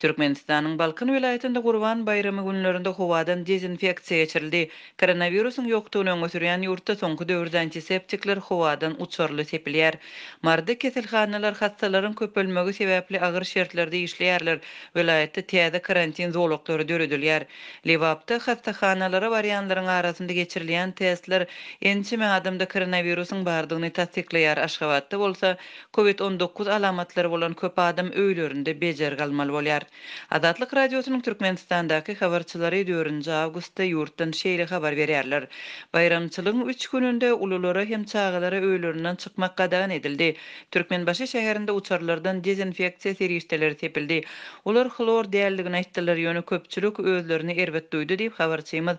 Türkmenistanyň Balkan vilayetinde Gurban bayramy günlerinde howadan dezinfeksiýa geçirildi. Koronawirusyň ýokdugyny öňe sürýän ýurtda soňky döwürde antiseptikler howadan uçurly sepilýär. Mardy keselhanalar hastalaryň köpelmegi sebäpli agyr şertlerde işleýärler. Vilayetde täze karantin zolaklary döredilýär. Lewapda hastahanalara barýanlaryň arasynda geçirilýän testler ençime adamda koronawirusyň bardygyny tasdikleýär. Aşgabatda bolsa COVID-19 alamatlary bolan köp adam öýlerinde bejer galmaly bolýar. Adatlyk radiosynyň Türkmenistandaky habarçylary 4-nji awgustda ýurtdan şeýle habar berýärler. Bayramçylygyň 3 gününde ululara hem çagalara öýlerinden çykmak gadagan edildi. Türkmenbaşy şäherinde uçarlardan dezinfeksiýa serişdeleri tepildi. Ular hlor däldigini aýtdylar, ýöne köpçülik özlerini erbet duýdy diýip habarçymyz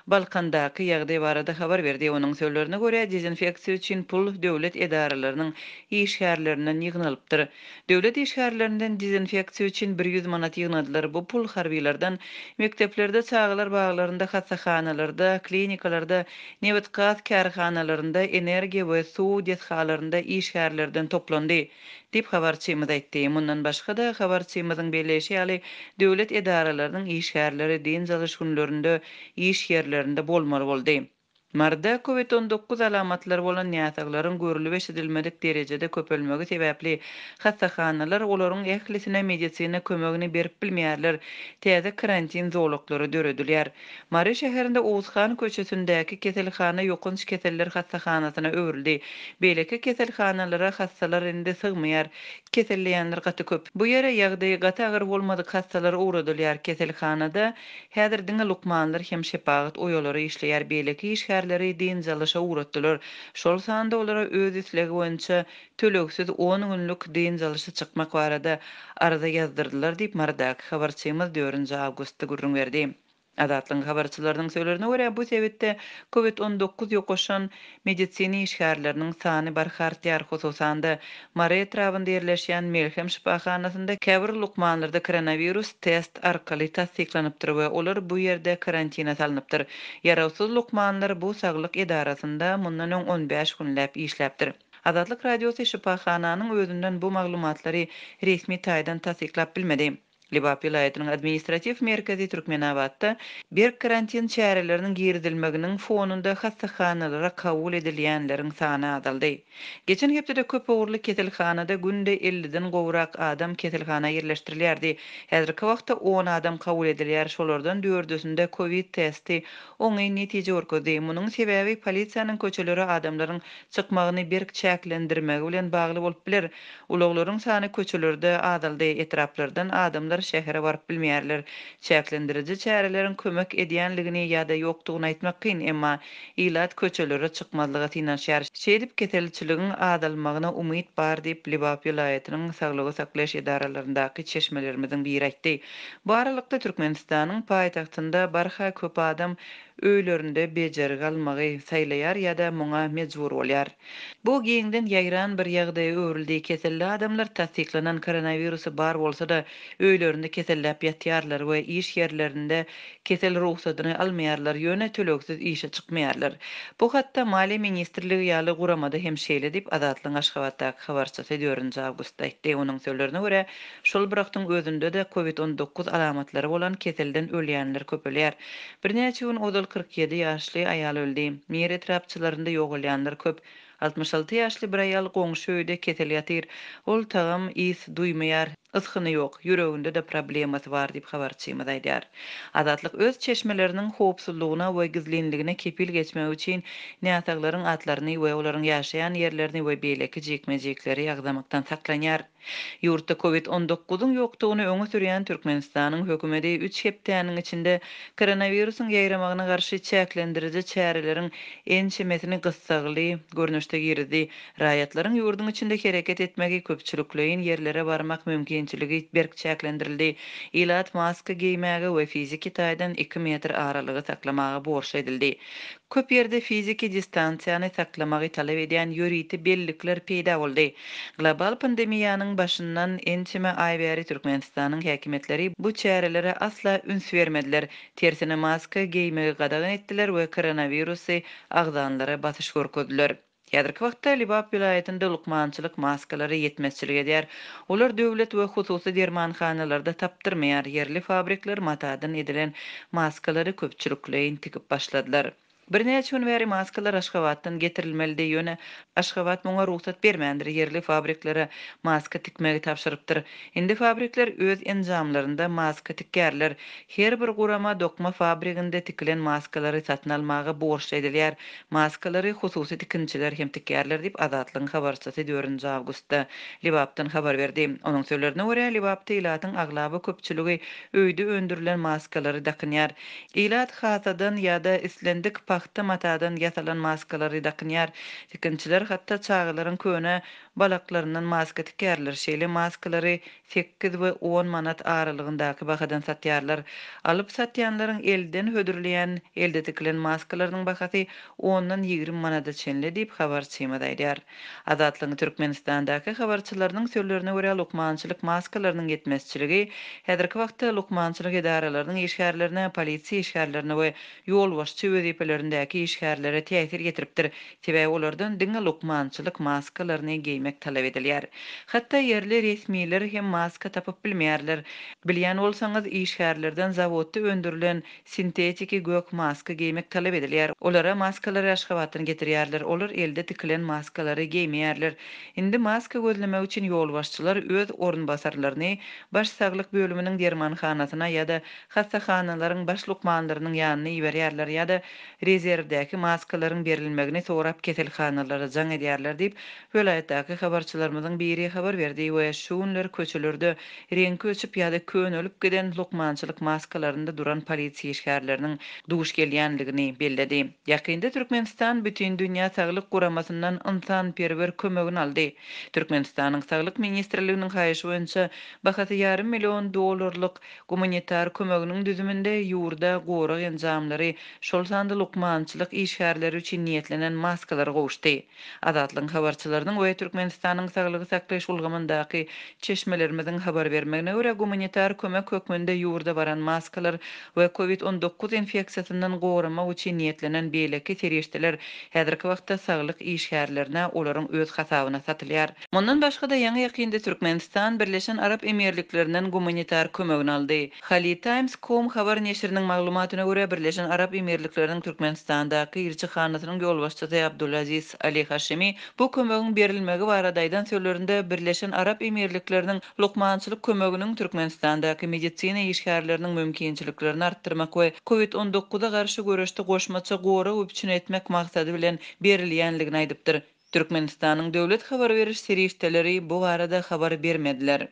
Balkandaky ýagdaý barada habar berdi. Onuň sözlerine görä dezinfeksiýa üçin pul döwlet edaralarynyň işgärlerinden ýygnalypdyr. Döwlet işgärlerinden dezinfeksiýa üçin 100 manat ýygnadylar. Bu pul harbiýlardan, mekteplerde, çağlar baglarynda, hasahanalarda, klinikalarda, newet gaz kärhanalaryndə, energiýa we suw deshalarynda işgärlerden toplandy diýip habarçymyz aýtdy. Mundan başga da habarçymyzyň belleşi ýaly döwlet edaralarynyň işgärleri din jalyş günlerinde iş yerlerinde bolmaly boldy. Marda COVID-19 alamatlary bolan ýasaklaryň görülip eşidilmedik derejede köpelmegi sebäpli hasahanalar olaryň ählisine medisina kömegini berip bilmeýärler. Täze karantin zolaklary döredilýär. Mary şäherinde Oğuzhan köçesindäki keselhana ýokunç keseller hasahanasyna öwrildi. Beýleki keselhanalara hastalar indi sygmaýar. Keselleýänler gaty köp. Bu ýere ýagdaýy gaty agyr bolmadyk hastalar uğradylýar. Keselhanada häzir diňe lukmanlar hem şepagat oýalary işleýär. Beýleki işgärleri din jalysha uğratdylar. Şol sanda olara öz islegi boýunça töleksiz 10 günlük din jalysy çykmak barada arada ýazdyrdylar diýip Mardak habarçymyz 4-nji awgustda gurrun berdi. Adatlyň habarçylarynyň sözlerine görä bu sebäpde COVID-19 ýokaşan medisini işgärleriniň sany barhartýar, hususanda Mary etrafynda ýerleşýän Melhem şifahanasynda käbir lukmanlarda koronavirus test arkaly tasdiklanypdyr we olar bu ýerde karantina salanypdyr. Ýarawsyz lukmanlar bu saglyk edarasynda mundan 15 günläp işläpdir. Adatlyk radiosu şifahananyň özünden bu maglumatlary resmi taýdan tasdiklap bilmedi. Lebap vilayetiniň administrativ merkezi Türkmenabadda bir karantin çäreleriniň girdilmeginiň fonunda hastahanalara kabul edilýänleriň sany azaldy. Geçen hepde köp owurly keselhanada günde 50-den gowrak adam keselhana ýerleşdirilýärdi. Häzirki wagtda 10 adam kabul edilýär. Şolardan 4-sinde COVID testi oňy netije görkezdi. Munyň sebäbi polisiýanyň köçeleri adamlaryň çykmagyny berk çäklendirmegi bilen bagly bolup biler. Ulaglaryň sany köçelerde azaldy. Etraplardan adamlar şähere barıp bilmeýärler. Çäklendiriji çäreleriň kömek edýänligini ýa-da ýokdugyny aýtmak kyn, emma ilat köçelere çykmazlyga tinanşýar. Şeýdip keselçiligiň azalmagyna umyt bar diýip Lebap vilayetiniň saglygy saklaýaş edaralaryndäki çeşmelerimizden biri aýtdy. Bu aralykda Türkmenistanyň paýtagtynda barha köp adam öýlerinde bejer galmagy saýlaýar ýa-da muňa mejbur bolýar. Bu giňden ýaýran bir ýagdaýa öwrildi. Keselli adamlar tasdiklanan koronavirusy bar bolsa da öýlerinde keselläp ýatýarlar we iş ýerlerinde kesel ruhsatyny almaýarlar, ýöne töleksiz işe çykmaýarlar. Bu hatda Maliýe ministrligi ýaly guramada hem şeýle diýip Adatlyň Aşgabatdaky habarçysy 4-nji awgustda aýtdy. Onuň sözlerine görä, şol birakdyň özünde de COVID-19 alamatlary bolan keselden ölýänler köpelýär. Birnäçe gün odal 47 ýaşly aýal öldi. Mer etrapçylarynda ýogalýanlar köp. 66 ýaşly bir aýal goňşy öýde kesel ýatyr. Ol tagam is duýmaýar. Iskyny ýok, ýüreginde de problemasy bar diýip habarçymyz aýdýar. Adatlyk öz çeşmeleriniň howpsuzlygyna we gizlinligine kepil geçmek üçin näsaglaryň atlaryny we olaryň ýaşaýan ýerlerini we beýleki jekmejekleri ýagdamakdan saklanýar. Ýurtda COVID-19-yň ýokdugyny öňe sürýän Türkmenistanyň hökümeti 3 hepdäniň içinde koronawirusyň ýaýramagyna garşy çäklendiriji çäreleriň ençemesini gyssagly görnüşde girdi. Raýatlaryň ýurdun içinde hereket etmegi, köpçülikleýin ýerlere barmak mümkinçiligi berk çäklendirildi. Ilat maska giýmäge we fiziki taýdan 2 metr aralygy saklamagy borç edildi. Köp ýerde fiziki distansiýany saklamagy talap edýän ýöriti bellikler peýda boldy. Global pandemiýanyň başyndan ençeme aý bäri Türkmenistanyň häkimetleri bu çärelere asla üns bermediler. Tersine maska giýmegi gadagan etdiler we koronavirusy agzanlara batyş görkezdiler. Häzirki wagtda Libap vilayetinde lukmançylyk maskalary ýetmezçilik edýär. Olar döwlet we hususy dermanhanalarda tapdyrmaýar. Yerli fabrikler matadan edilen maskalary köpçülikleýin tikip başladylar. Bir näçe gün bäri maskalar Aşgabatdan getirilmeli diýýöne Aşgabat muňa ruhsat bermändir. Yerli fabriklere maska tikmegi tapşyrypdyr. Indi fabrikler öz enjamlarynda maska tikýärler. Her bir gurama dokma fabriginde tikilen maskalary satyn almagy borçly edilýär. Maskalary hususy tikinçiler hem tikýärler diýip Azatlygyň habarçysy 4 awgustda Libapdan habar berdi. Onuň sözlerine görä Libapda ilatyň aglaby köpçüligi öýde öndürilen maskalary dakynýar. Ilat hasadan ýa-da islendik paxta matadan ýasalan maskalary dakynýar. Tikinçiler hatda çağılaryň köne balaklaryndan maska tikýärler. Şeýle maskalary 8 we 10 manat aralygyndaky bahadan satýarlar. Alyp satýanlaryň elden hödürleýän, elde tikilen maskalarynyň bahasy 10-dan 20 manada çenli diýip habarçyma daýdýar. Azatlygyň Türkmenistandaky habarçylarynyň sözlerine görä lukmançylyk maskalarynyň ýetmezçiligi häzirki wagtda lukmançylyk edaralarynyň işgärlerine, polisiýa işgärlerine we ýol başçy weziplerindäki işgärlere täsir getiripdir. Sebäbi olardan diňe lukmançylyk maskalaryny giýmek talap edilýär. Hatda yerli resmiler hem maska tapyp bilmeýärler. Bilýän bolsaňyz işgärlerden zawodda öndürilen sintetiki gök maska giýmek talap edilýär. Olara maskalary Aşgabatdan getirýärler. Olar elde tikilen maskalary giýmeýärler. Indi maska gözlemek üçin ýol başçylar öz orunbasarlaryny baş saglyk bölüminiň dermanhanasyna ýa-da hastahanalaryň baş lukmanlarynyň ýanyna ýiberýärler ýa-da rezerwdäki maskalaryň berilmegini sorap keselhanalara jaň edýärler diýip vilayetdäki habarçylarymyzyň biri habar berdi we şu günler köçelerde reňki öçüp ýa-da könölüp giden lukmançylyk maskalarynda duran polisiýa işgärleriniň duş gelýänligini belledi. Ýakynda Türkmenistan bütün dünýä saglyk guramasyndan insan perwer kömegini aldy. Türkmenistanyň saglyk ministrliginiň haýyşy boýunça bahasy $500,000 gumanitar kömeginiň düzüminde ýurda gorak enjamlary şol sandy lukmançylyk işgärleri üçin niýetlenen maskalar gowuşdy. Azatlygyň habarçylarynyň we Türkmenistanyň saglygy saklaýyş ulgamyndaky çeşmelerimiziň habar bermegine görä gumanitar kömek hökmünde ýurda baran maskalar we COVID-19 infeksiýasyndan gowramak üçin niýetlenen beýleki serişdeler häzirki wagtda saglyk işgärlerine olaryň öz hasabyna satylýar. Mundan başga da ýa-ni ýakynda Türkmenistan Birleşen Arap Emirliklerinden gumanitar kömegini aldy. Halitimescom habar neşriniň maglumatyna görä Birleşen Arap Emirlikleriniň Türkmenistandaky elçihanasynyň ýol başçysy Abdulaziz Ali Haşimi bu kömegiň berilmegi baradaýdan söýlerinde Birleşen Arap Emirlikleriniň lukmançylyk kömeginiň Türkmenistandaky medisina işgärleriniň mümkinçiliklerini artdyrmak we COVID-19-a garşy göreşde goşmaça gora öpçün etmek maksady bilen berilýänligini aýdypdyr. Türkmenistanyň döwlet habar beriş serişdeleri bu barada habar bermediler.